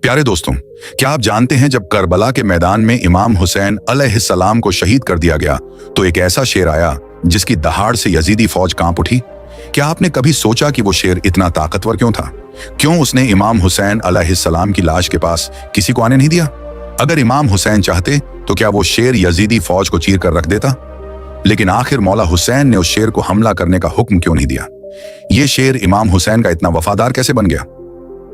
प्यारे दोस्तों, क्या आप जानते हैं जब करबला के मैदान में इमाम हुसैन अलैहिस्सलाम को शहीद कर दिया गया तो एक ऐसा शेर आया जिसकी दहाड़ से यजीदी फौज कांप उठी। क्या आपने कभी सोचा कि वो शेर इतना ताकतवर क्यों था? क्यों उसने इमाम हुसैन अलैहिस्सलाम की लाश के पास किसी को आने नहीं दिया? अगर इमाम हुसैन चाहते तो क्या वो शेर यजीदी फौज को चीर कर रख देता? लेकिन आखिर मौला हुसैन ने उस शेर को हमला करने का हुक्म क्यों नहीं दिया? ये शेर इमाम हुसैन का इतना वफादार कैसे बन गया?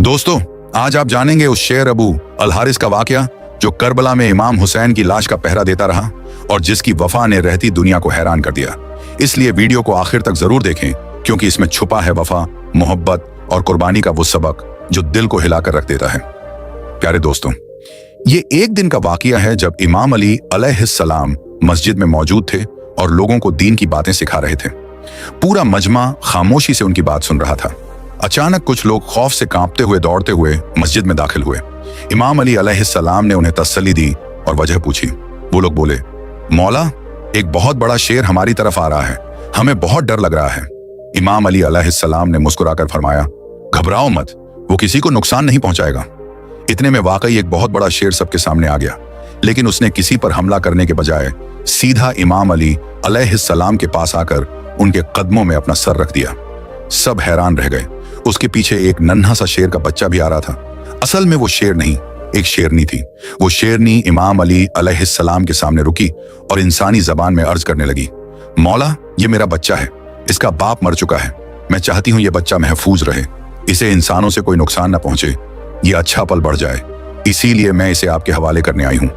दोस्तों, आज आप जानेंगे उस शेर अबू अल हारिस का वाकया जो करबला में इमाम हुसैन की लाश का पहरा देता रहा और जिसकी वफा ने रहती दुनिया को हैरान कर दिया। इसलिए वीडियो को आखिर तक जरूर देखें, क्योंकि इसमें छुपा है वफा, मोहब्बत और कुर्बानी का वो सबक जो दिल को हिलाकर रख देता है। प्यारे दोस्तों, ये एक दिन का वाकया है जब इमाम अली अलैहिस्सलाम मस्जिद में मौजूद थे और लोगों को दीन की बातें सिखा रहे थे। पूरा मजमा खामोशी से उनकी बात सुन रहा था। अचानक कुछ लोग खौफ से कांपते हुए दौड़ते हुए मस्जिद में दाखिल हुए। इमाम अली अलैहिस्सलाम ने उन्हें तसल्ली दी और वजह पूछी। वो लोग बोले, मौला, एक बहुत बड़ा शेर हमारी तरफ आ रहा है, हमें बहुत डर लग रहा है। इमाम अली अलैहिस्सलाम ने मुस्कुराकर फरमाया, घबराओ मत, वो किसी को नुकसान नहीं पहुंचाएगा। इतने में वाकई एक बहुत बड़ा शेर सबके सामने आ गया, लेकिन उसने किसी पर हमला करने के बजाय सीधा इमाम अली अलैहिस्सलाम के पास आकर उनके कदमों में अपना सर रख दिया। सब हैरान रह गए। उसके पीछे एक नन्हा सा शेर का बच्चा भी आ रहा था। असल में वो शेर नहीं, एक शेरनी थी। वो शेरनी इमाम अली अलैहिस्सलाम के सामने रुकी और इंसानी जबान में अर्ज करने लगी, मौला, ये मेरा बच्चा है, इसका बाप मर चुका है। मैं चाहती हूँ ये बच्चा महफूज रहे, इसे इंसानों से कोई नुकसान न पहुंचे, ये अच्छा पल बढ़ जाए, इसीलिए मैं इसे आपके हवाले करने आई हूँ।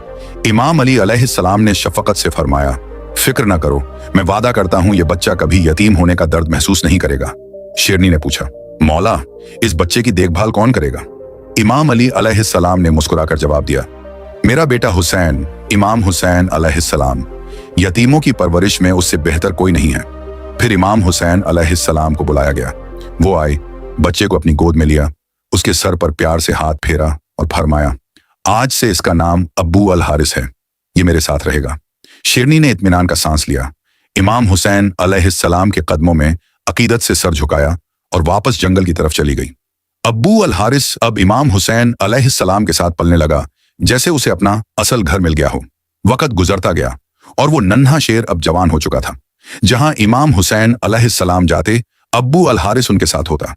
इमाम अली अलैहिस्सलाम ने शफकत से फरमाया, फिक्र न करो, मैं वादा करता हूँ ये बच्चा कभी यतीम होने का दर्द महसूस नहीं करेगा। शेरनी ने पूछा, मौला, इस बच्चे की देखभाल कौन करेगा? इमाम अली अलैहिस्सलाम ने मुस्कुराकर जवाब दिया, मेरा बेटा हुसैन, इमाम हुसैन अलैहिस्सलाम, यतीमों की परवरिश में उससे बेहतर कोई नहीं है। फिर इमाम हुसैन अलैहिस्सलाम को बुलाया गया। वो आए, बच्चे को अपनी गोद में लिया, उसके सर पर प्यार से हाथ फेरा और फरमाया, आज से इसका नाम अबू अल हारिस है, ये मेरे साथ रहेगा। शेरनी ने इत्मीनान का सांस लिया। इमाम हुसैन अलैहिस्सलाम के कदमों में अकीदत से सर झुकाया और वापस जंगल की तरफ चली गई। अबू अल हारिस अब इमाम हुसैन अलैहिस्सलाम के साथ पलने लगा जैसे उसे अपना असल घर मिल गया हो। वक्त गुजरता गया और वो नन्हा शेर अब जवान हो चुका था। जहां इमाम हुसैन अलैहिस्सलाम जाते, अबू अल हारिस उनके साथ होता।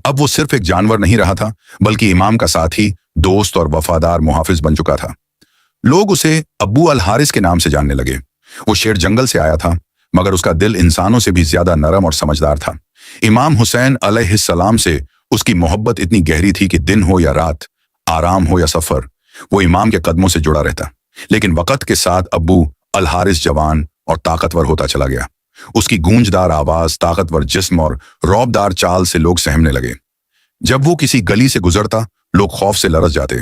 अब वो सिर्फ एक जानवर नहीं रहा था, बल्कि इमाम का साथी, दोस्त और वफादार मुहाफिज बन चुका था। लोग उसे अबू अल हारिस के नाम से जानने लगे। वो शेर जंगल से आया था, मगर उसका दिल इंसानों से भी ज्यादा नरम और समझदार था। इमाम हुसैन अलैहिस्सलाम से उसकी मोहब्बत इतनी गहरी थी कि दिन हो या रात, आराम हो या सफर, वो इमाम के कदमों से जुड़ा रहता। लेकिन वक्त के साथ अबू अल हारिस जवान और ताकतवर होता चला गया। उसकी गूंजदार आवाज, ताकतवर जिस्म और रौबदार चाल से लोग सहमने लगे। जब वो किसी गली से गुजरता, लोग खौफ से लरज जाते।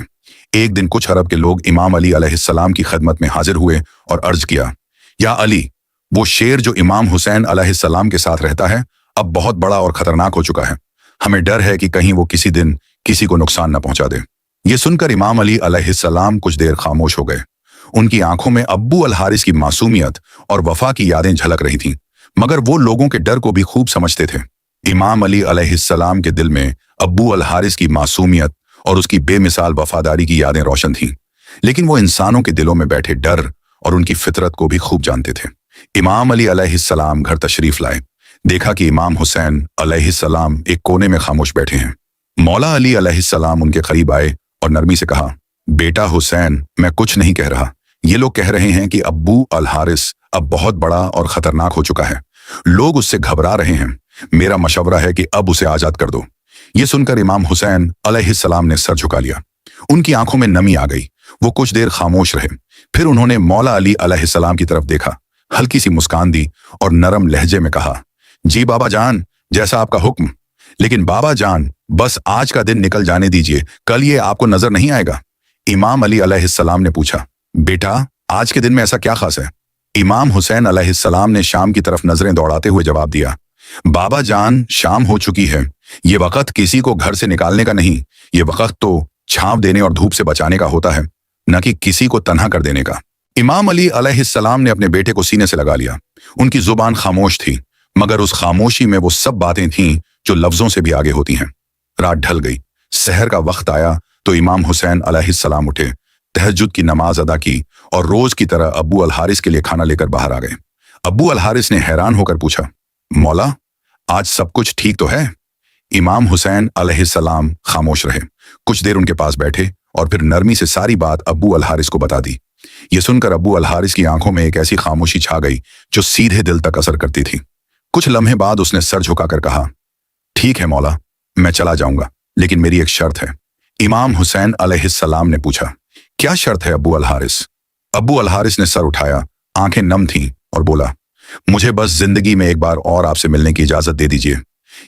एक दिन कुछ अरब के लोग इमाम अली अलैहिस्सलाम की खिदमत में हाजिर हुए और अर्ज किया, या अली, वो शेर जो इमाम हुसैन अलैहिस्सलाम के साथ रहता है अब बहुत बड़ा और खतरनाक हो चुका है। हमें डर है कि कहीं वो किसी दिन किसी को नुकसान न पहुंचा दे। ये सुनकर इमाम अली अलैहिस्सलाम कुछ देर खामोश हो गए। उनकी आंखों में अब्बू अल हारिस की मासूमियत और वफा की यादें झलक रही थीं, मगर वो लोगों के डर को भी खूब समझते थे। इमाम अली अलैहिस्सलाम के दिल में अब्बू अल हारिस की मासूमियत और उसकी बेमिसाल वफादारी की यादें रोशन थीं, लेकिन वो इंसानों के दिलों में बैठे डर और उनकी फितरत को भी खूब जानते थे। इमाम अली अलैहिस्सलाम घर तशरीफ लाए। देखा कि इमाम हुसैन अलैहिस्सलाम एक कोने में खामोश बैठे हैं। मौला अली अलैहिस्सलाम उनके करीब आए और नरमी से कहा, बेटा हुसैन, मैं कुछ नहीं कह रहा। ये लोग कह रहे हैं कि अब्बू अल हारिस अब बहुत बड़ा और खतरनाक हो चुका है। लोग उससे घबरा रहे हैं। मेरा मशवरा है कि अब उसे आजाद कर दो। ये सुनकर इमाम हुसैन अलैहिस्सलाम ने सर झुका लिया। उनकी आंखों में नमी आ गई। वो कुछ देर खामोश रहे। फिर उन्होंने मौला अली अलैहिस्सलाम की तरफ देखा, हल्की सी मुस्कान दी और नरम लहजे में कहा, जी बाबा जान, जैसा आपका हुक्म। लेकिन बाबा जान, बस आज का दिन निकल जाने दीजिए, कल ये आपको नजर नहीं आएगा। इमाम अली अलैहिस्सलाम ने पूछा, बेटा, आज के दिन में ऐसा क्या खास है? इमाम हुसैन अलैहिस्सलाम ने शाम की तरफ नजरें दौड़ाते हुए जवाब दिया, बाबा जान, शाम हो चुकी है। ये वक्त किसी को घर से निकालने का नहीं, ये वक्त तो छांव देने और धूप से बचाने का होता है, न कि किसी को तन्हा कर देने का। इमाम अली अलैहिस्सलाम ने अपने बेटे को सीने से लगा लिया। उनकी जुबान खामोश थी, मगर उस खामोशी में वो सब बातें थीं जो लफ्जों से भी आगे होती हैं। रात ढल गई, सहर का वक्त आया तो इमाम हुसैन अलैहिस्सलाम उठे, तहज्जुद की नमाज अदा की और रोज की तरह अब्बू अल हारिस के लिए खाना लेकर बाहर आ गए। अब्बू अल हारिस ने हैरान होकर पूछा, मौला, आज सब कुछ ठीक तो है? इमाम हुसैन अलैहिस्सलाम खामोश रहे। कुछ देर उनके पास बैठे और फिर नरमी से सारी बात अब्बू अल हारिस को बता दी। ये सुनकर अब्बू अल हारिस की आंखों में एक ऐसी खामोशी छा गई जो सीधे दिल तक असर करती थी। कुछ लम्हे बाद उसने सर झुकाकर कहा, ठीक है मौला, मैं चला जाऊंगा, लेकिन मेरी एक शर्त है। इमाम हुसैन अलैहिस्सलाम ने पूछा, क्या शर्त है अब्बू अल हारिस? अब्बू अल हारिस ने सर उठाया, आंखें नम थीं और बोला, मुझे बस जिंदगी में एक बार और आपसे मिलने की इजाजत दे दीजिए।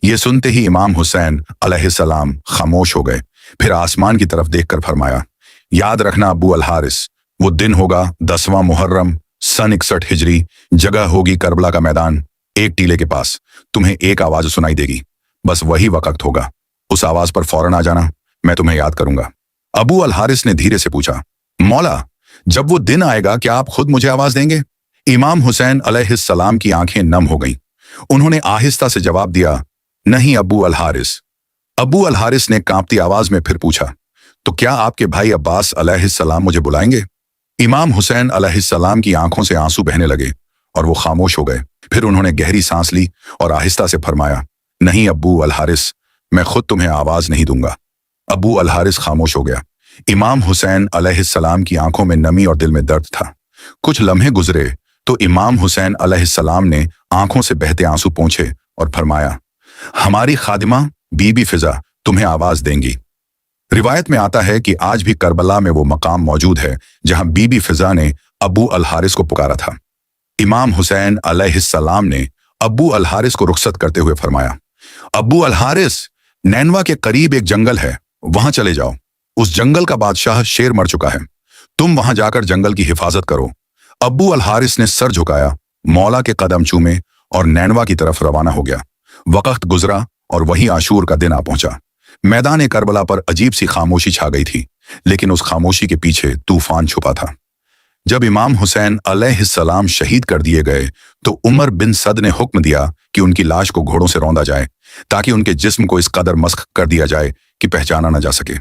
ये सुनते ही इमाम हुसैन अलैहिस्सलाम खामोश हो गए। फिर आसमान की तरफ देखकर फरमाया, याद रखना अब्बू अल हारिस, वो दिन होगा 10वां मुहर्रम सन 61 हिजरी, जगह होगी करबला का मैदान, एक टीले के पास। तुम्हें एक आवाज सुनाई देगी, बस वही वक्त होगा। उस आवाज पर फौरन आ जाना, मैं तुम्हें याद करूंगा। अबू अल हारिस ने धीरे से पूछा, मौला, जब वो दिन आएगा क्या आप खुद मुझे आवाज देंगे? इमाम हुसैन अलैहिस्सलाम की आंखें नम हो गईं। उन्होंने आहिस्ता से जवाब दिया, नहीं अबू अल हारिस। अबू अल हारिस ने कांपती आवाज में फिर पूछा, तो क्या आपके भाई अब्बास अलैहिस्सलाम मुझे बुलाएंगे? इमाम हुसैन अलैहिस्सलाम की आंखों से आंसू बहने लगे और वो खामोश हो गए। फिर उन्होंने गहरी सांस ली और आहिस्ता से फरमाया, नहीं अब्बू अल हारिस, मैं खुद तुम्हें आवाज नहीं दूंगा। अबू अल हारिस खामोश हो गया। इमाम हुसैन अलैहिस्सलाम की आंखों में नमी और दिल में दर्द था। कुछ लम्हे गुजरे तो इमाम हुसैन अलैहिस्सलाम ने आंखों से बहते आंसू पोंछे और फरमाया, हमारी खादिमा बीबी फिजा तुम्हें आवाज देंगी। रिवायत में आता है कि आज भी करबला में वो मकाम मौजूद है जहां बीबी फिजा ने अबू अल हारिस को पुकारा था। इमाम हुसैन अलैहिस्सलाम ने अबू अल हारिस को रुखसत करते हुए फरमाया, अबू अल हारिस, नैनवा के करीब एक जंगल है, वहां चले जाओ। उस जंगल का बादशाह शेर मर चुका है, तुम वहां जाकर जंगल की हिफाजत करो। अबू अल हारिस ने सर झुकाया, मौला के कदम चूमे और नैनवा की तरफ रवाना हो गया। वक्त गुजरा और वही आशूर का दिन आ पहुंचा। मैदान करबला पर अजीब सी खामोशी छा गई थी, लेकिन उस खामोशी के पीछे तूफान छुपा था। जब इमाम हुसैन अलैहिस्सलाम शहीद कर दिए गए तो उमर बिन सद ने हुक्म दिया कि उनकी लाश को घोड़ों से रौंदा जाए ताकि उनके जिस्म को इस कदर मस्ख कर दिया जाए कि पहचाना न जा सके।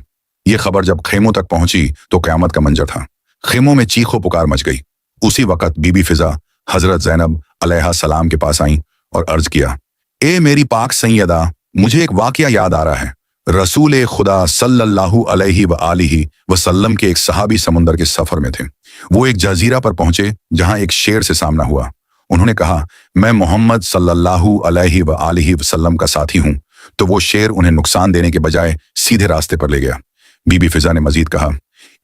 ये खबर जब खेमों तक पहुंची तो क़यामत का मंजर था। खेमों में चीखो पुकार मच गई। उसी वक्त बीबी फिजा हजरत ज़ैनब अलैहिस्सलाम के पास आई और अर्ज किया, ए मेरी पाक सैयदा, मुझे एक वाकया याद आ रहा है। रसूल खुदा सल्लल्लाहु अलैहि व आलिहि वसल्लम के एक सहाबी समुंदर के सफर में थे। वो एक जजीरा पर पहुंचे जहां एक शेर से सामना हुआ। उन्होंने कहा, मैं मोहम्मद सल्लल्लाहु अलैहि व आलिहि वसल्लम का साथी हूं। तो वो शेर उन्हें नुकसान देने के बजाय सीधे रास्ते पर ले गया। बीबी फिजा ने मजीद कहा,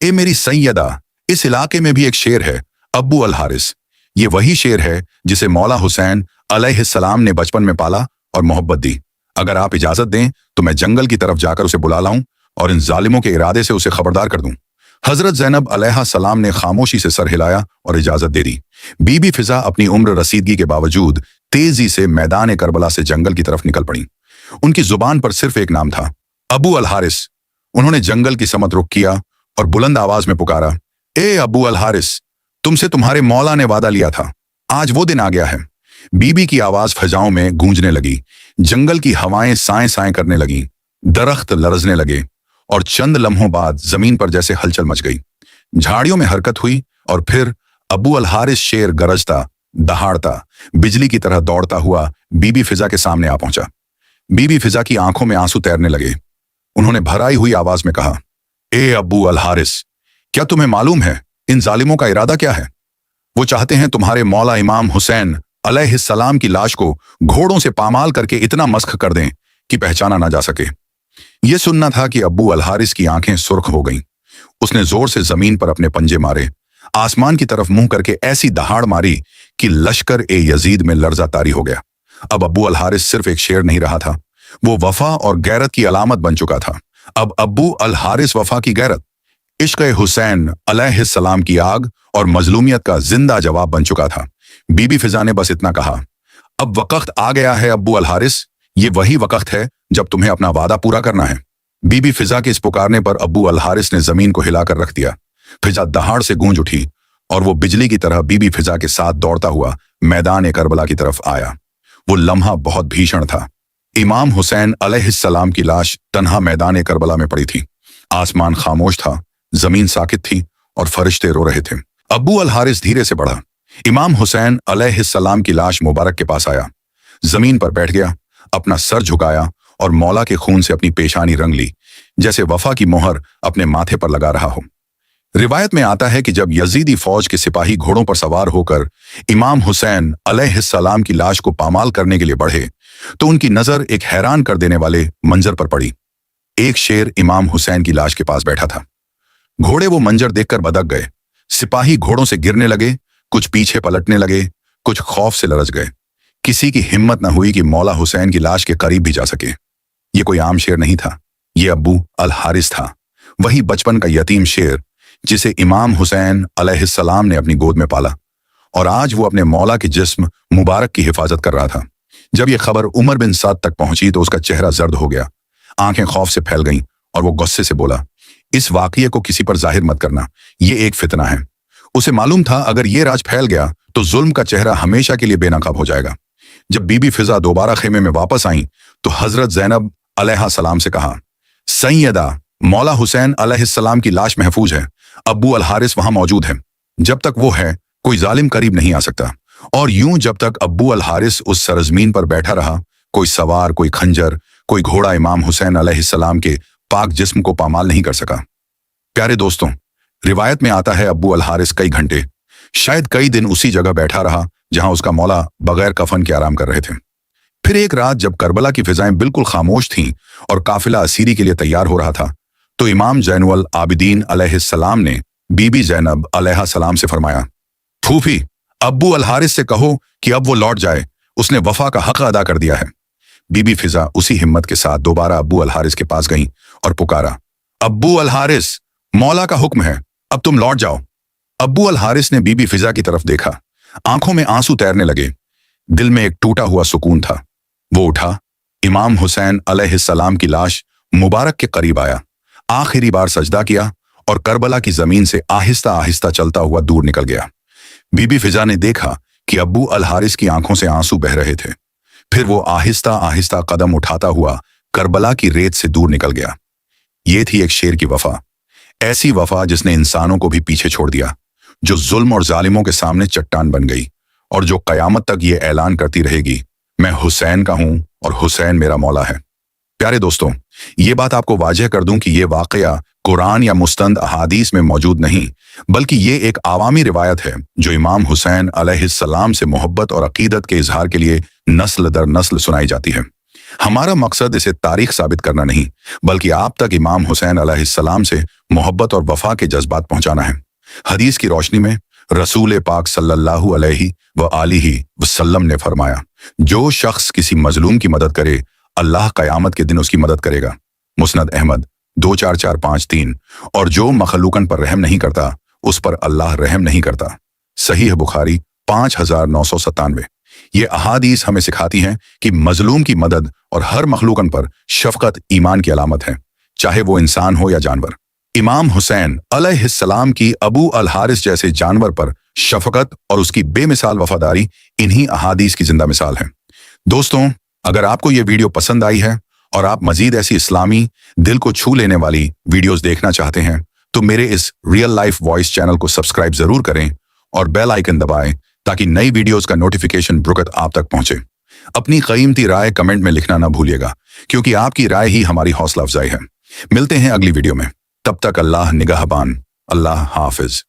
ए मेरी सैयदा, इस इलाके में भी एक शेर है, अब्बू अल हारिस। ये वही शेर है जिसे मौला हुसैन अलैहिस्सलाम ने बचपन में पाला और मोहब्बत दी। अगर आप इजाजत दें तो मैं जंगल की तरफ जाकर उसे बुला लाऊं और इन जालिमों के इरादे से उसे खबरदार कर दूं। हजरत ज़ैनब अलैहिस्सलाम ने खामोशी से सर हिलाया और इजाजत दे दी। बीबी फिजा अपनी उम्र रसीदगी के बावजूद तेजी से मैदान करबला से जंगल की तरफ निकल पड़ी। उनकी जुबान पर सिर्फ एक नाम था, अबू अल हारिस। उन्होंने जंगल की समत रुख किया और बुलंद आवाज में पुकारा, ए अबू अल हारिस, तुमसे तुम्हारे मौला ने वादा लिया था, आज वो दिन आ गया है। बीबी की आवाज फजाओं में गूंजने लगी। जंगल की हवाएं साएं साएं करने लगीं, दरख्त लरजने लगे और चंद लम्हों बाद जमीन पर जैसे हलचल मच गई। झाड़ियों में हरकत हुई और फिर अबू अल हारिस शेर गरजता, दहाड़ता, बिजली की तरह दौड़ता हुआ बीबी फिजा के सामने आ पहुंचा। बीबी फिजा की आंखों में आंसू तैरने लगे। उन्होंने भराई हुई आवाज में कहा, ए अबू अल हारिस, क्या तुम्हें मालूम है इन जालिमों का इरादा क्या है? वो चाहते हैं तुम्हारे मौला इमाम हुसैन अलैहिस्सलाम की लाश को घोड़ों से पामाल करके इतना मस्ख कर दें कि पहचाना ना जा सके। यह सुनना था कि अब्बू अल हारिस की आंखें सुर्ख हो गईं। उसने जोर से जमीन पर अपने पंजे मारे, आसमान की तरफ मुंह करके ऐसी दहाड़ मारी कि लश्कर ए यजीद में लर्जा तारी हो गया। अब अब्बू अल हारिस सिर्फ एक शेर नहीं रहा था, वो वफा और गैरत की अलामत बन चुका था। अब अब्बू अल हारिस वफा की गैरत, इश्क़ हुसैन अलैहिस्सलाम की आग और मजलूमियत का जिंदा जवाब बन चुका था। बीबी फिजा ने बस इतना कहा, अब वक्त आ गया है अब्बू अल हारिस, ये वही वक्त है जब तुम्हें अपना वादा पूरा करना है। बीबी फिजा के इस पुकारने पर अब्बू अल हारिस ने जमीन को हिलाकर रख दिया। फिजा दहाड़ से गूंज उठी और वो बिजली की तरह बीबी फिजा के साथ दौड़ता हुआ मैदान करबला की तरफ आया। वो लम्हा बहुत भीषण था। इमाम हुसैन अलैहिस्सलाम की लाश तन्हा मैदान करबला में पड़ी थी। आसमान खामोश था, जमीन साकित थी और फरिश्ते रो रहे थे। अब्बू अल हारिस धीरे से बढ़ा, इमाम हुसैन अलैहिस्सलाम की लाश मुबारक के पास आया, जमीन पर बैठ गया, अपना सर झुकाया और मौला के खून से अपनी पेशानी रंग ली, जैसे वफा की मोहर अपने माथे पर लगा रहा हो। रिवायत में आता है कि जब यजीदी फौज के सिपाही घोड़ों पर सवार होकर इमाम हुसैन अलैहिस्सलाम की लाश को पामाल करने के लिए बढ़े, तो उनकी नजर एक हैरान कर देने वाले मंजर पर पड़ी। एक शेर इमाम हुसैन की लाश के पास बैठा था। घोड़े वो मंजर देखकर बदक गए। सिपाही घोड़ों से गिरने लगे, कुछ पीछे पलटने लगे, कुछ खौफ से लरज गए। किसी की हिम्मत न हुई कि मौला हुसैन की लाश के करीब भी जा सके। ये कोई आम शेर नहीं था, ये अब्बू अल हारिस था, वही बचपन का यतीम शेर जिसे इमाम हुसैन अलैहिस्सलाम ने अपनी गोद में पाला, और आज वो अपने मौला के जिस्म मुबारक की हिफाजत कर रहा था। जब ये खबर उमर बिन साद तक पहुंची तो उसका चेहरा जर्द हो गया, आंखें खौफ से फैल गईं और वो गुस्से से बोला, इस वाकये को किसी पर जाहिर मत करना, ये एक फितना है। उसे मालूम था अगर ये राज फैल गया तो जुल्म का चेहरा हमेशा के लिए बेनकाब हो जाएगा। जब बीबी फिजा दोबारा खेमे में वापस आई तो हजरत जैनब अलैहिस्सलाम से कहा, सैयदा, मौला हुसैन अलैहिस्सलाम की लाश महफूज है, अब्बू अल हारिस वहां मौजूद है। जब तक वो है कोई जालिम करीब नहीं आ सकता। और यूं जब तक अब्बू अल हारिस उस सरजमीन पर बैठा रहा, कोई सवार, कोई खंजर, कोई घोड़ा इमाम हुसैन अलैहिस्सलाम के पाक जिस्म को पामाल नहीं कर सका। प्यारे दोस्तों, रिवायत में आता है अब्बू अल हारिस कई घंटे, शायद कई दिन उसी जगह बैठा रहा जहां उसका मौला बगैर कफन के आराम कर रहे थे। फिर एक रात जब करबला की फिजाएं बिल्कुल खामोश थीं और काफिला असीरी के लिए तैयार हो रहा था, तो इमाम जैनुल आबिदीन अलैहिस्सलाम ने बीबी जैनब अलैहिस्सलाम से फरमाया, फूफी, अब्बू अल हारिस से कहो कि अब वो लौट जाए, उसने वफा का हक अदा कर दिया है। बीबी फिजा उसी हिम्मत के साथ दोबारा अब्बू अल हारिस के पास गईं और पुकारा, अब्बू अल हारिस, मौला का हुक्म है, अब तुम लौट जाओ। अब्बू अल हारिस ने बीबी फिजा की तरफ देखा, आंखों में आंसू तैरने लगे, दिल में एक टूटा हुआ सुकून था। वो उठा, इमाम हुसैन अलैहिस्सलाम की लाश मुबारक के करीब आया, आखिरी बार सजदा किया और करबला की जमीन से आहिस्ता आहिस्ता चलता हुआ दूर निकल गया। बीबी फिजा ने देखा कि अब्बू अल हारिस की आंखों से आंसू बह रहे थे। फिर वो आहिस्ता आहिस्ता कदम उठाता हुआ करबला की रेत से दूर निकल गया। ये थी एक शेर की वफा, ऐसी वफा जिसने इंसानों को भी पीछे छोड़ दिया, जो जुल्म और जालिमों के सामने चट्टान बन गई और जो कयामत तक ये ऐलान करती रहेगी, मैं हुसैन का हूं और हुसैन मेरा मौला है। प्यारे दोस्तों, ये बात आपको वाजह कर दूं कि ये वाकया कुरान या मुस्तंद अहादीस में मौजूद नहीं, बल्कि ये एक आवामी रिवायत है जो इमाम हुसैन अलैहिस्सलाम से मोहब्बत और अकीदत के इजहार के लिए नस्ल दर नस्ल सुनाई जाती है। हमारा मकसद इसे तारीख साबित करना नहीं, बल्कि आप तक इमाम हुसैन अलैहिस्सलाम से मोहब्बत और वफा के जज्बात पहुंचाना है। हदीस की रोशनी में रसूल पाक सल्लल्लाहु अलैहि व आलिहि वसल्लम ने फरमाया, जो शख्स किसी मजलूम की मदद करे, अल्लाह कयामत के दिन उसकी मदद करेगा। मुस्नद अहमद 24453। और जो मखलूकन पर रहम नहीं करता, उस पर अल्लाह रहम नहीं करता। सहीह बुखारी 5997। ये अहादीस हमें सिखाती हैं कि मजलूम की मदद और हर मखलूकन पर शफकत ईमान की अलामत है, चाहे वो इंसान हो या जानवर। इमाम हुसैन अलैहिस्सलाम की अबू अल हारिस जैसे जानवर पर शफकत और उसकी बेमिसाल वफादारी इन्हीं अहादीस की जिंदा मिसाल है। दोस्तों, अगर आपको ये वीडियो पसंद आई है और आप मजीद ऐसी इस्लामी दिल को छू लेने वाली वीडियोस देखना चाहते हैं, तो मेरे इस रियल लाइफ वॉइस चैनल को सब्सक्राइब जरूर करें और बेल आइकन दबाएं ताकि नई वीडियोस का नोटिफिकेशन बुरकत आप तक पहुंचे। अपनी कीमती राय कमेंट में लिखना ना भूलिएगा, क्योंकि आपकी राय ही हमारी हौसला अफजाई है। मिलते हैं अगली वीडियो में, तब तक अल्लाह निगाहबान। अल्लाह हाफिज।